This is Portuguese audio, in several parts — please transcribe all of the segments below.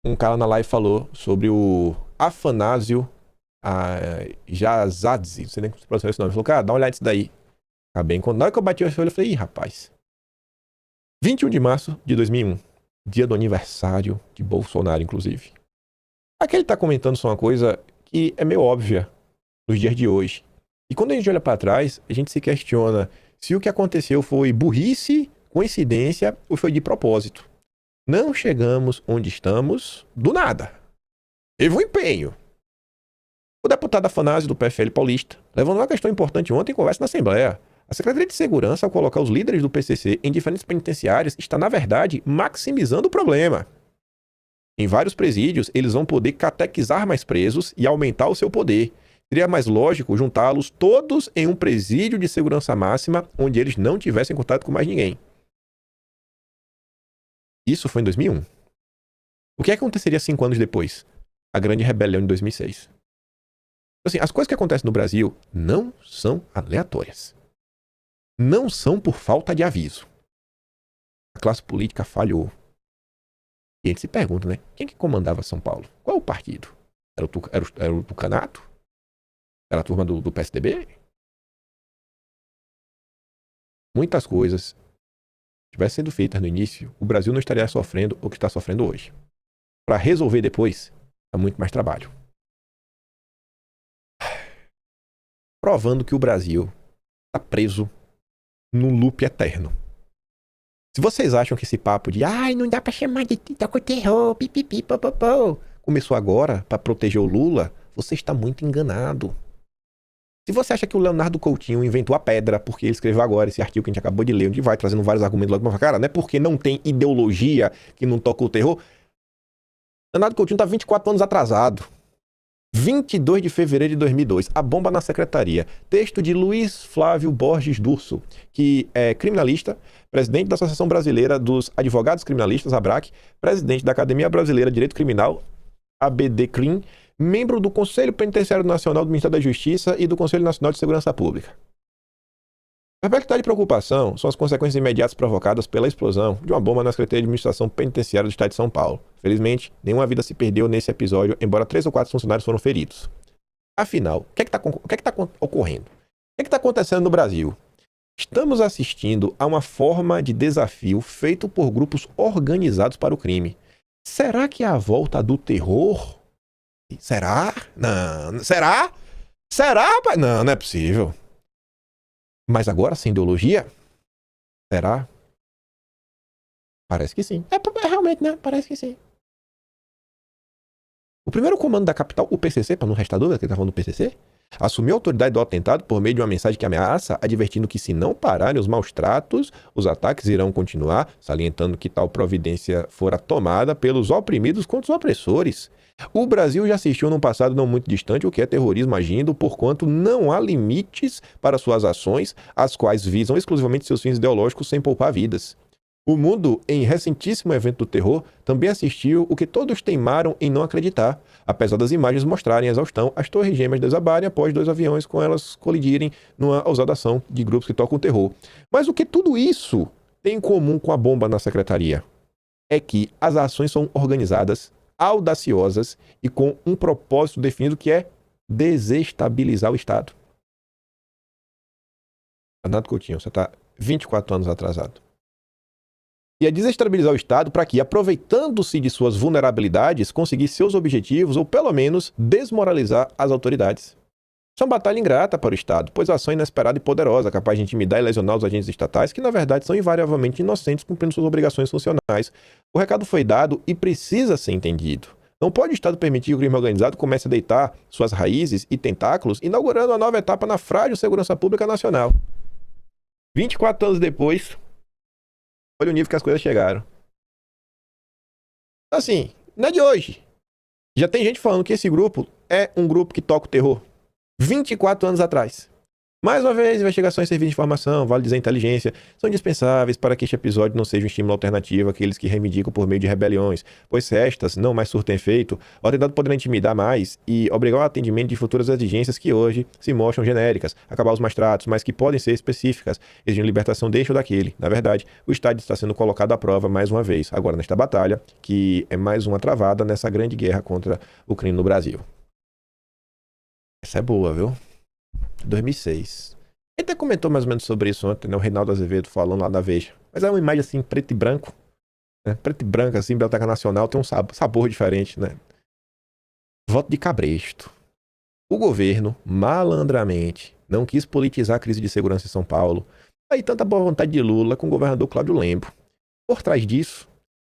um cara na live falou sobre o Afanásio Jazadze, não sei nem como se pronuncia esse nome. Ele falou, cara, dá uma olhada nisso daí. Tá bem. Na hora que eu bati o olho, eu falei, ih, rapaz. 21 de março de 2001, dia do aniversário de Bolsonaro, inclusive. Aqui ele tá comentando só uma coisa que é meio óbvia nos dias de hoje. E quando a gente olha para trás, a gente se questiona se o que aconteceu foi burrice, coincidência ou foi de propósito. Não chegamos onde estamos do nada. Teve um empenho. O deputado Afanásio do PFL paulista levantou uma questão importante ontem em conversa na Assembleia. A Secretaria de Segurança, ao colocar os líderes do PCC em diferentes penitenciárias, está, na verdade, maximizando o problema. Em vários presídios, eles vão poder catequizar mais presos e aumentar o seu poder. Seria mais lógico juntá-los todos em um presídio de segurança máxima, onde eles não tivessem contato com mais ninguém. Isso foi em 2001. O que aconteceria 5 anos depois? A Grande Rebelião de 2006. Assim, as coisas que acontecem no Brasil não são aleatórias. Não são por falta de aviso. A classe política falhou. E a gente se pergunta, né? Quem que comandava São Paulo? Qual o partido? Era o Tucanato? Era a turma do PSDB? Muitas coisas tivessem sido feitas no início, o Brasil não estaria sofrendo o que está sofrendo hoje. Para resolver depois, dá muito mais trabalho. Provando que o Brasil está preso num loop eterno. Se vocês acham que esse papo de ai, não dá pra chamar de terror, pipipi, popopô, começou agora pra proteger o Lula, você está muito enganado. Se você acha que o Leonardo Coutinho inventou a pedra porque ele escreveu agora esse artigo que a gente acabou de ler, onde vai trazendo vários argumentos logo pra cara, não é porque não tem ideologia que não toca o terror. Leonardo Coutinho tá 24 anos atrasado. 22 de fevereiro de 2002, a bomba na secretaria. Texto de Luiz Flávio Borges Durso, que é criminalista, presidente da Associação Brasileira dos Advogados Criminalistas, ABRAC, presidente da Academia Brasileira de Direito Criminal, ABDCRIM, membro do Conselho Penitenciário Nacional do Ministério da Justiça e do Conselho Nacional de Segurança Pública. A perplexidade e preocupação são as consequências imediatas provocadas pela explosão de uma bomba na Secretaria de Administração Penitenciária do Estado de São Paulo. Felizmente, nenhuma vida se perdeu nesse episódio, embora 3 ou 4 funcionários foram feridos. Afinal, o que é que está ocorrendo? O que é que está acontecendo no Brasil? Estamos assistindo a uma forma de desafio feito por grupos organizados para o crime. Será que é a volta do terror? Será? Não. Será? Será, rapaz? Não, não é possível. Mas agora sem ideologia? Será? Parece que sim. É realmente, né? Parece que sim. O primeiro comando da capital, o PCC, para não restar dúvida que ele tá falando do PCC, assumiu a autoridade do atentado por meio de uma mensagem que ameaça, advertindo que se não pararem os maus tratos, os ataques irão continuar, salientando que tal providência fora tomada pelos oprimidos contra os opressores. O Brasil já assistiu num passado não muito distante o que é terrorismo agindo, porquanto não há limites para suas ações, as quais visam exclusivamente seus fins ideológicos sem poupar vidas. O mundo, em recentíssimo evento do terror, também assistiu o que todos teimaram em não acreditar, apesar das imagens mostrarem a exaustão, as torres gêmeas desabarem após 2 aviões com elas colidirem numa ousada ação de grupos que tocam terror. Mas o que tudo isso tem em comum com a bomba na secretaria? É que as ações são organizadas, audaciosas e com um propósito definido que é desestabilizar o Estado. Renato Coutinho, você está 24 anos atrasado. E é desestabilizar o Estado para que, aproveitando-se de suas vulnerabilidades, conseguir seus objetivos ou, pelo menos, desmoralizar as autoridades. Isso é uma batalha ingrata para o Estado, pois a ação inesperada e poderosa, capaz de intimidar e lesionar os agentes estatais, que na verdade são invariavelmente inocentes cumprindo suas obrigações funcionais. O recado foi dado e precisa ser entendido. Não pode o Estado permitir que o crime organizado comece a deitar suas raízes e tentáculos, inaugurando uma nova etapa na frágil segurança pública nacional. 24 anos depois, olha o nível que as coisas chegaram. Assim, não é de hoje. Já tem gente falando que esse grupo é um grupo que toca o terror. 24 anos atrás. Mais uma vez, investigações, serviços de informação, vale dizer inteligência, são indispensáveis para que este episódio não seja um estímulo alternativo àqueles que reivindicam por meio de rebeliões, pois se estas não mais surtem efeito, o atentado poderá intimidar mais e obrigar o atendimento de futuras exigências que hoje se mostram genéricas, acabar os maus-tratos, mas que podem ser específicas, exigindo libertação deste ou daquele. Na verdade, o Estado está sendo colocado à prova mais uma vez, agora nesta batalha, que é mais uma travada nessa grande guerra contra o crime no Brasil. Essa é boa, viu? 2006. Ele até comentou mais ou menos sobre isso ontem, né? O Reinaldo Azevedo falando lá da Veja. Mas é uma imagem assim, preto e branco. Né? Preto e branco, assim, Biblioteca Nacional, tem um sabor diferente, né? Voto de cabresto. O governo, malandramente, não quis politizar a crise de segurança em São Paulo. Aí tanta boa vontade de Lula com o governador Cláudio Lembro. Por trás disso,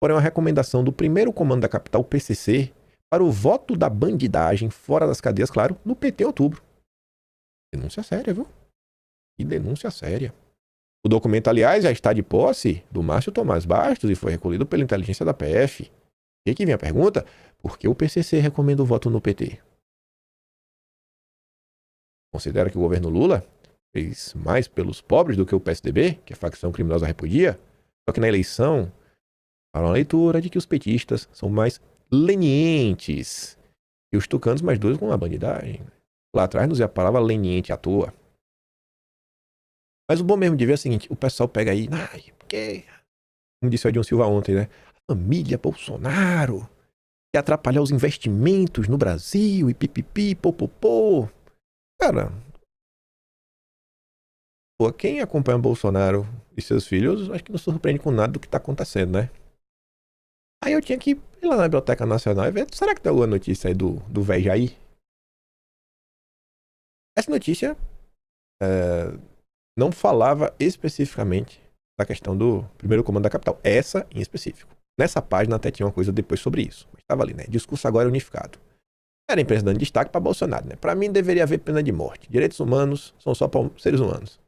porém, uma recomendação do primeiro comando da capital, o PCC, para o voto da bandidagem fora das cadeias, claro, no PT em outubro. Denúncia séria, viu? Que denúncia séria. O documento, aliás, já está de posse do Márcio Tomás Bastos e foi recolhido pela inteligência da PF. E aqui vem a pergunta: por que o PCC recomenda o voto no PT? Considera que o governo Lula fez mais pelos pobres do que o PSDB, que a facção criminosa repudia? Só que na eleição, para uma leitura de que os petistas são mais lenientes e os tucanos mais duros com a bandidagem. Lá atrás nos ia a palavra leniente à toa. Mas o bom mesmo de ver é o seguinte: o pessoal pega aí, porque, como disse o Edson Silva ontem, né? A família Bolsonaro quer atrapalhar os investimentos no Brasil e pipipi, popopô. Cara, pô, quem acompanha o Bolsonaro e seus filhos, acho que não se surpreende com nada do que tá acontecendo, né? Aí eu tinha que ir lá na Biblioteca Nacional e ver, será que tem alguma notícia aí do velho Jair? Essa notícia não falava especificamente da questão do primeiro comando da capital. Essa em específico. Nessa página até tinha uma coisa depois sobre isso. Mas estava ali, né? Discurso agora unificado. Era a imprensa dando destaque para Bolsonaro, né? Para mim deveria haver pena de morte. Direitos humanos são só para seres humanos.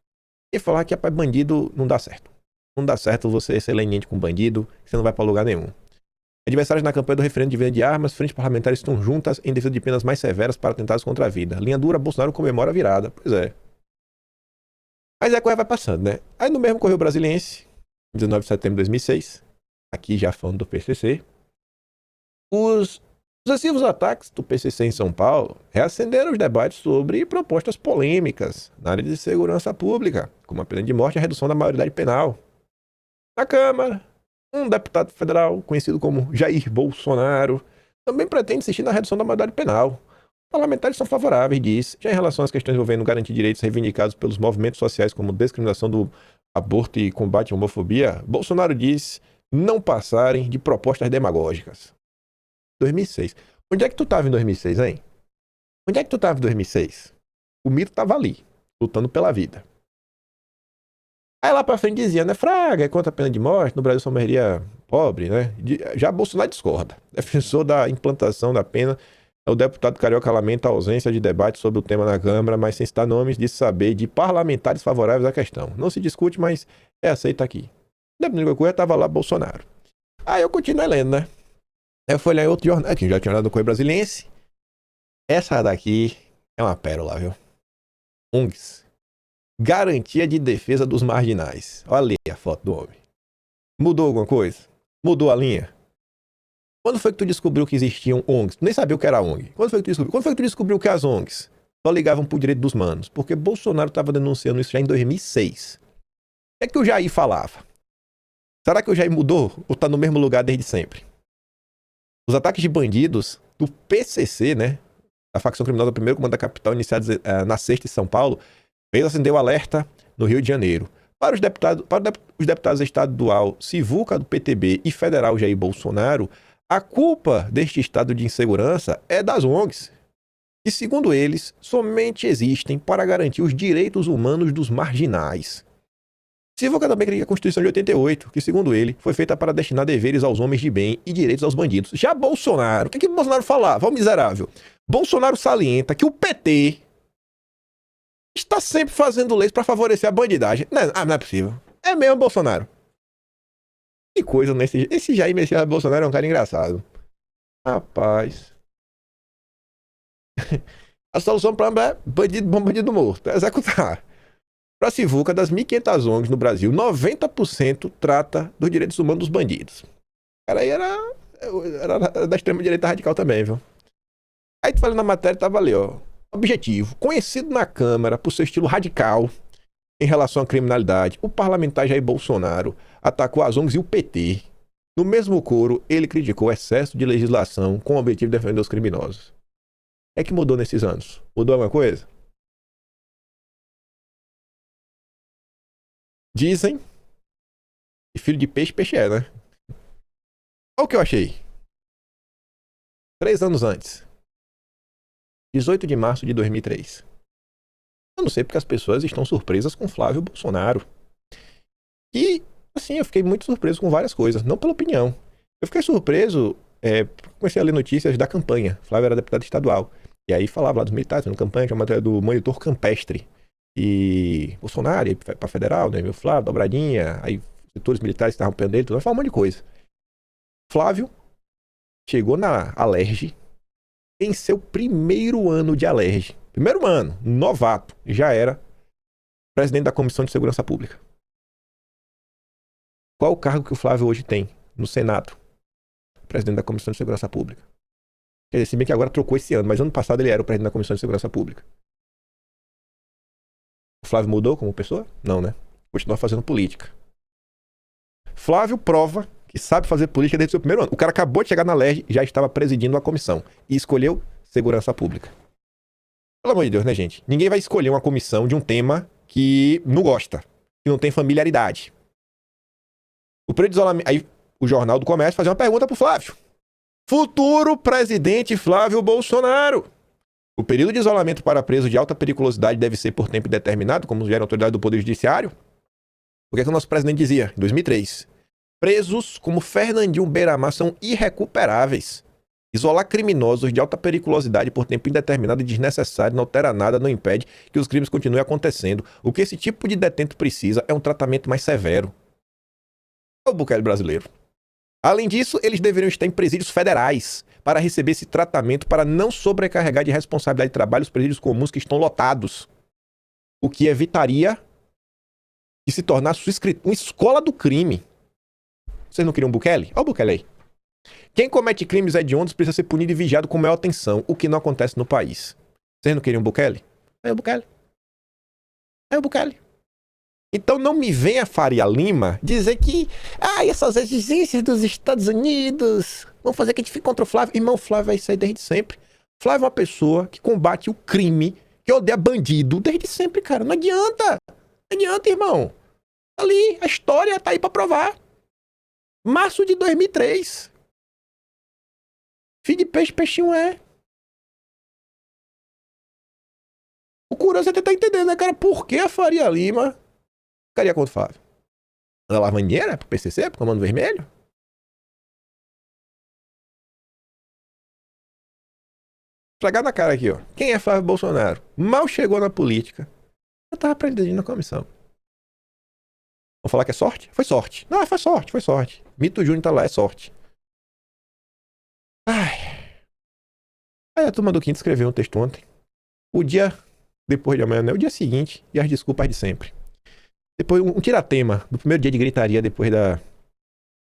E falar que é para bandido não dá certo. Não dá certo você ser leniente com bandido, que você não vai para lugar nenhum. Adversários na campanha do referendo de venda de armas, frentes parlamentares estão juntas em defesa de penas mais severas para atentados contra a vida. Linha dura, Bolsonaro comemora a virada. Pois é. Mas a coisa vai passando, né? Aí no mesmo Correio Brasiliense, 19 de setembro de 2006, aqui já falando do PCC, os sucessivos ataques do PCC em São Paulo reacenderam os debates sobre propostas polêmicas na área de segurança pública, como a pena de morte e a redução da maioridade penal. Na Câmara, um deputado federal, conhecido como Jair Bolsonaro, também pretende insistir na redução da maioridade penal. Parlamentares são favoráveis, diz. Já em relação às questões envolvendo garantir direitos reivindicados pelos movimentos sociais como discriminação do aborto e combate à homofobia, Bolsonaro diz não passarem de propostas demagógicas. 2006. Onde é que tu estava em 2006, hein? Onde é que tu estava em 2006? O mito estava ali, lutando pela vida. Aí lá pra frente dizia, né? Fraga, é contra a pena de morte, no Brasil só morreria pobre, né? Já Bolsonaro discorda. Defensor da implantação da pena. O deputado carioca lamenta a ausência de debate sobre o tema na Câmara, mas sem citar nomes, disse saber de parlamentares favoráveis à questão. Não se discute, mas é aceita aqui. Depois de coisa, estava lá Bolsonaro. Aí eu continuei lendo, né? Aí eu fui olhar em outro jornal, aqui já tinha olhado no Correio Brasiliense. Essa daqui é uma pérola, viu? ONGs. Garantia de defesa dos marginais. Olha ali a foto do homem. Mudou alguma coisa? Mudou a linha? Quando foi que tu descobriu que existiam ONGs? Tu nem sabia o que era ONG. Quando foi que tu descobriu? Quando foi que tu descobriu que as ONGs só ligavam pro direito dos manos? Porque Bolsonaro estava denunciando isso já em 2006. O que é que o Jair falava? Será que o Jair mudou ou tá no mesmo lugar desde sempre? Os ataques de bandidos do PCC, né? A facção criminosa do primeiro comando da capital, iniciados na sexta em São Paulo, fez acender o alerta no Rio de Janeiro. Para os deputados estadual Sivuca do PTB e federal Jair Bolsonaro, a culpa deste estado de insegurança é das ONGs, que, segundo eles, somente existem para garantir os direitos humanos dos marginais. Sivuca também cria a Constituição de 88, que, segundo ele, foi feita para destinar deveres aos homens de bem e direitos aos bandidos. Já Bolsonaro, o que Bolsonaro falava? Ó, miserável. Bolsonaro salienta que o PT está sempre fazendo leis para favorecer a bandidagem. Não é possível. É mesmo, Bolsonaro. Que coisa nesse... Esse Jair Messias Bolsonaro é um cara engraçado. Rapaz. A solução para é bandido bom, bandido morto. É executar. Pra Sivuca, das 1.500 ONGs no Brasil, 90% trata dos direitos humanos dos bandidos. O cara aí era da extrema-direita radical também, viu? Aí tu falando na matéria, tava ali, ó. Objetivo, conhecido na Câmara por seu estilo radical em relação à criminalidade, o parlamentar Jair Bolsonaro atacou as ONGs e o PT. No mesmo coro, ele criticou o excesso de legislação com o objetivo de defender os criminosos. É que mudou nesses anos? Mudou alguma coisa? Dizem que filho de peixe, peixe é, né? Olha o que eu achei. 3 anos antes. 18 de março de 2003. Eu não sei porque as pessoas estão surpresas com Flávio Bolsonaro. E, assim, eu fiquei muito surpreso com várias coisas. Não pela opinião. Eu fiquei surpreso, comecei a ler notícias da campanha. Flávio era deputado estadual. E aí falava lá dos militares, fazendo campanha, tinha uma matéria do Monitor Campestre. E Bolsonaro ia pra federal, né? Meu Flávio, dobradinha. Aí setores militares estavam apoiando ele, tudo. Falava um monte de coisa. Flávio chegou na Alerj em seu primeiro ano de Alerj. Primeiro ano, novato, já era presidente da Comissão de Segurança Pública. Qual o cargo que o Flávio hoje tem no Senado? Presidente da Comissão de Segurança Pública. Quer dizer, se bem que agora trocou esse ano, mas ano passado ele era o presidente da Comissão de Segurança Pública. O Flávio mudou como pessoa? Não, né? Continua fazendo política. Flávio prova que sabe fazer política desde o seu primeiro ano. O cara acabou de chegar na LERJ e já estava presidindo a comissão. E escolheu segurança pública. Pelo amor de Deus, né, gente? Ninguém vai escolher uma comissão de um tema que não gosta, que não tem familiaridade. O período de isolamento... Aí o Jornal do Comércio fazia uma pergunta pro Flávio. Futuro presidente Flávio Bolsonaro. O período de isolamento para presos de alta periculosidade deve ser por tempo indeterminado, como sugere a autoridade do Poder Judiciário? O que é que o nosso presidente dizia em 2003? Presos como Fernandinho Beiramar são irrecuperáveis. Isolar criminosos de alta periculosidade por tempo indeterminado e desnecessário não altera nada, não impede que os crimes continuem acontecendo. O que esse tipo de detento precisa é um tratamento mais severo. É o Bukele brasileiro. Além disso, eles deveriam estar em presídios federais para receber esse tratamento para não sobrecarregar de responsabilidade de trabalho os presídios comuns que estão lotados. O que evitaria de se tornar uma escola do crime. Vocês não queriam Bukele? Olha o Bukele aí. Quem comete crimes hediondos precisa ser punido e vigiado com maior atenção, o que não acontece no país. Vocês não queriam Bukele? É o Bukele. É o Bukele. Então não me venha Faria Lima dizer que essas exigências dos Estados Unidos vão fazer que a gente fique contra o Flávio. Irmão, o Flávio vai sair desde sempre. Flávio é uma pessoa que combate o crime, que odeia bandido desde sempre, cara. Não adianta. Não adianta, irmão. Ali, a história tá aí pra provar. Março de 2003. Filho de peixe, peixinho é. O curioso é tentar entender, né, cara? Por que a Faria Lima ficaria contra o Flávio? Ela lavandeira pro PCC, pro Comando Vermelho? Tragar na cara aqui, ó. Quem é Flávio Bolsonaro? Mal chegou na política. Eu tava presidindo na comissão. Vou falar que é sorte? Foi sorte. Não, foi sorte, foi sorte. Mito Júnior tá lá, é sorte. Aí a turma do Quinto escreveu um texto ontem. O dia depois de amanhã, né? O dia seguinte e as desculpas de sempre. Depois, um tiratema do primeiro dia de gritaria depois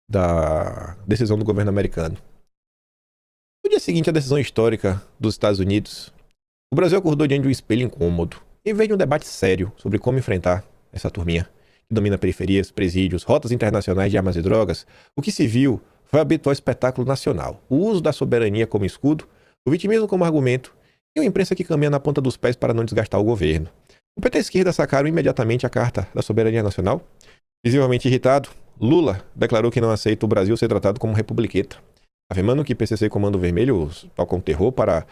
da decisão do governo americano. No dia seguinte, a decisão histórica dos Estados Unidos, o Brasil acordou diante de um espelho incômodo, em vez de um debate sério sobre como enfrentar essa turminha que domina periferias, presídios, rotas internacionais de armas e drogas. O que se viu foi o habitual espetáculo nacional, o uso da soberania como escudo, o vitimismo como argumento e uma imprensa que caminha na ponta dos pés para não desgastar o governo. O PT e a esquerda sacaram imediatamente a Carta da Soberania Nacional. Visivelmente irritado, Lula declarou que não aceita o Brasil ser tratado como republiqueta, afirmando que PCC e Comando Vermelho tocam terror para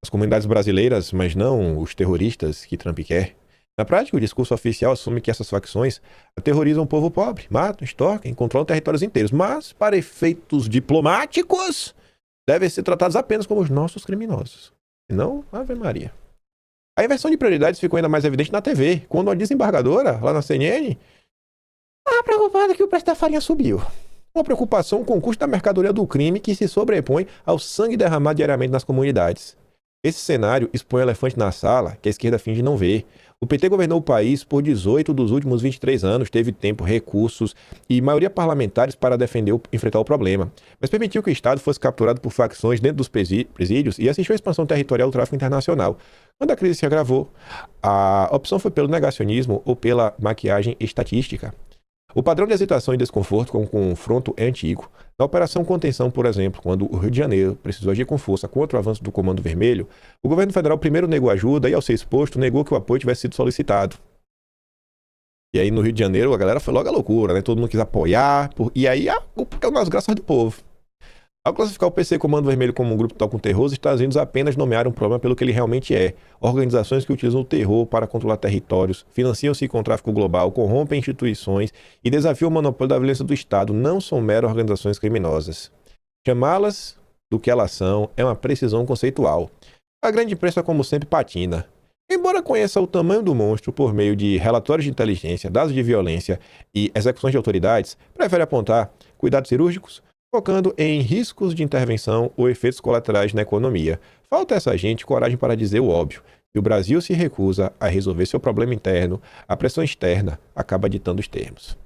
as comunidades brasileiras, mas não os terroristas que Trump quer. Na prática, o discurso oficial assume que essas facções aterrorizam o povo pobre, matam, extorquem e controlam territórios inteiros, mas, para efeitos diplomáticos, devem ser tratados apenas como os nossos criminosos. E não, Ave Maria. A inversão de prioridades ficou ainda mais evidente na TV, quando a desembargadora, lá na CNN, estava preocupada que o preço da farinha subiu. Uma preocupação com o custo da mercadoria do crime que se sobrepõe ao sangue derramado diariamente nas comunidades. Esse cenário expõe o elefante na sala que a esquerda finge não ver. O PT governou o país por 18 dos últimos 23 anos, teve tempo, recursos e maioria parlamentares para enfrentar o problema, mas permitiu que o Estado fosse capturado por facções dentro dos presídios e assistiu à expansão territorial do tráfico internacional. Quando a crise se agravou, a opção foi pelo negacionismo ou pela maquiagem estatística. O padrão de hesitação e desconforto com o confronto é antigo. Na Operação Contenção, por exemplo, quando o Rio de Janeiro precisou agir com força contra o avanço do Comando Vermelho, o governo federal primeiro negou ajuda e, ao ser exposto, negou que o apoio tivesse sido solicitado. E aí, no Rio de Janeiro, a galera foi logo à loucura, né? Todo mundo quis apoiar, e aí, porque é nas graças do povo. Ao classificar o PC Comando Vermelho como um grupo tal com terror, os Estados Unidos apenas nomearam o problema pelo que ele realmente é. Organizações que utilizam o terror para controlar territórios, financiam-se com o tráfico global, corrompem instituições e desafiam o monopólio da violência do Estado. Não são meras organizações criminosas. Chamá-las do que elas são é uma precisão conceitual. A grande imprensa, como sempre, patina. Embora conheça o tamanho do monstro por meio de relatórios de inteligência, dados de violência e execuções de autoridades, prefere apontar cuidados cirúrgicos, focando em riscos de intervenção ou efeitos colaterais na economia. Falta a essa gente coragem para dizer o óbvio. Se o Brasil se recusa a resolver seu problema interno, a pressão externa acaba ditando os termos.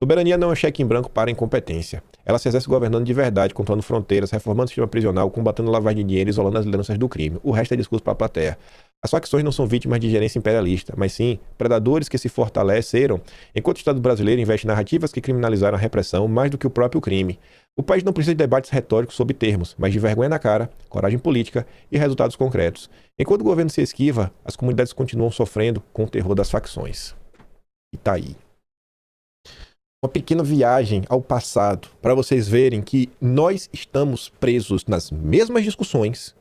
Soberania não é um cheque em branco para a incompetência. Ela se exerce governando de verdade, controlando fronteiras, reformando o sistema prisional, combatendo a lavagem de dinheiro e isolando as lideranças do crime. O resto é discurso para a plateia. As facções não são vítimas de gerência imperialista, mas sim predadores que se fortaleceram enquanto o Estado brasileiro investe narrativas que criminalizaram a repressão mais do que o próprio crime. O país não precisa de debates retóricos sobre termos, mas de vergonha na cara, coragem política e resultados concretos. Enquanto o governo se esquiva, as comunidades continuam sofrendo com o terror das facções. E tá aí. Uma pequena viagem ao passado para vocês verem que nós estamos presos nas mesmas discussões.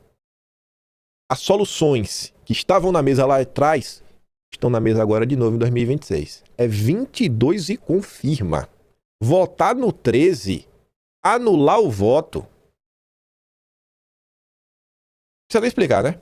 As soluções que estavam na mesa lá atrás estão na mesa agora de novo em 2026. É 22 e confirma. Votar no 13, anular o voto. Precisa nem explicar, né?